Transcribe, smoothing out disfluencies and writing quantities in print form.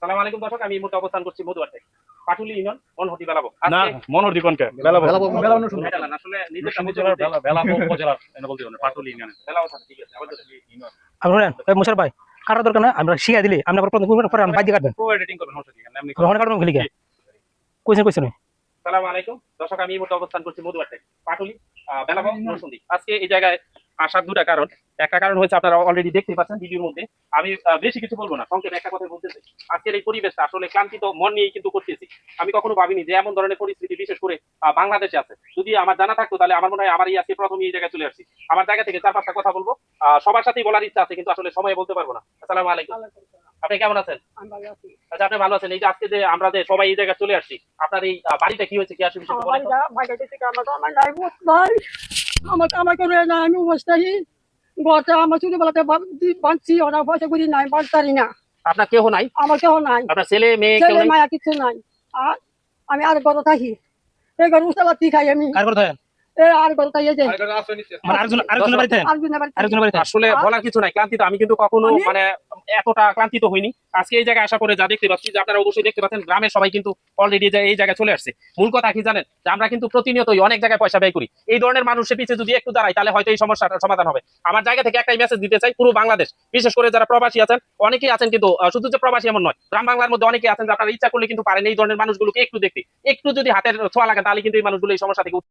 সালাম আলাইকুম দর্শক, আমি এই মুহূর্তে অবস্থান করছি মধুয়ার থেকে পাটুলি ইউনিয়ন মনহটি বেলাবো। না মনোহর দিকনকে বেলাবো বেলাবো আসলে নিজের বেলাবো উপজেলার এনে বলতে হবে পাটুলি ইউনিয়ন বেলাবো থাকে, ঠিক আছে। আবার আপনার মুশার ভাই কাটার দরকার না, আমরা শিখা দিলে আপনি আবার পরে বাইক দিয়ে কাটবেন প্রো এডিটিং করবেন, সমস্যা কি এমনি ওখানে কাটবেন লিখে কইছেন সালাম আলাইকুম দর্শক, আমি এই মুহূর্তে অবস্থান করছি মধুয়ার থেকে পাটুলি বেলাবো নরসিংদী। আজকে এই জায়গায় আসার দুটা কারণ। একটা কারণ হচ্ছে আপনারা অলরেডি দেখতে পাচ্ছেন ভিডিওর মধ্যে, আমি বেশি কিছু বলবো না, সংক্ষেপে একটা কথা বলতে চাই। আজকের এই পরিবেশটা আসলে ক্লান্তিত মন নিয়েই কিন্তু করতেছি। আমি কখনো ভাবিনি যে এমন ধরনের পরিস্থিতি বিশেষ করে বাংলাদেশে আছে। যদি আমার জানা থাকতো তাহলে আমার মনে হয় আমার এই আজকে প্রথমে এই জায়গায় চলে আসছি। আমার জায়গা থেকে 4-5টা কথা বলবো, সবার সাথেই বলার ইচ্ছা আছে, কিন্তু আসলে সময় বলতে পারবো না। আসসালামু আলাইকুম, আপনি কেমন আছেন? আচ্ছা, আপনি ভালো আছেন? এই যে আজকে যে আমরা যে সবাই এই জায়গায় চলে আসছি, আপনার এই বাড়িটা কি হয়েছে, কি আসলে বিষয়টা বলেন তো? আমাকে আমি অবস্থায় ঘরটা আমার ছোটবেলাতে বাঁধছি, ওরা পয়সা করি নাই, বাঁচতারি না। আপনার কেউ নাই? আমার কেউ নাই, আপনার ছেলে মেয়ে কেউ ছেলে নাই? মায়া কিছু নাই। আর আমি আর ঘরে থাকি, এই ঘর উস্তাবাতি খাই আমি, কার করে থাকেন আর ঘরে থাকি যে মানে আরেকজনের বাড়িতে আরেকজনের বাড়িতে আসলে বলার কিছু নাই, ক্লান্তিত আমি কিন্তু কখনো মানে এতটা ক্লান্তিত হইনি। আজকে এই জায়গায় আসার পরে যা দেখতে পাচ্ছি, যে আপনারা অবশ্যই দেখতে পাচ্ছেন গ্রামের সবাই কিন্তু অলরেডি এই জায়গায় চলে আসছে। মূল কথা কি জানেন, যে আমরা কিন্তু প্রতিনিয়তই অনেক জায়গায় পয়সা ব্যয় করি। এই ধরনের মানুষের পিছিয়ে যদি একটু দাঁড়াই তাহলে হয়তো এই সমস্যাটার সমাধান হবে। আমার জায়গা থেকে একটাই মেসেজ দিতে চাই, পুরো বাংলাদেশ, বিশেষ করে যারা প্রবাসী আছেন, অনেকেই আছেন কিন্তু শুধু যে প্রবাসী এমন নয়, গ্রাম বাংলার মধ্যে অনেকেই আছেন যে আপনারা ইচ্ছা করলে কিন্তু পারেন এই ধরনের মানুষগুলোকে একটু দেখতে, একটু যদি হাতের ছোঁয়া লাগান তাহলে কিন্তু এই মানুষগুলো এই সমস্যা থেকে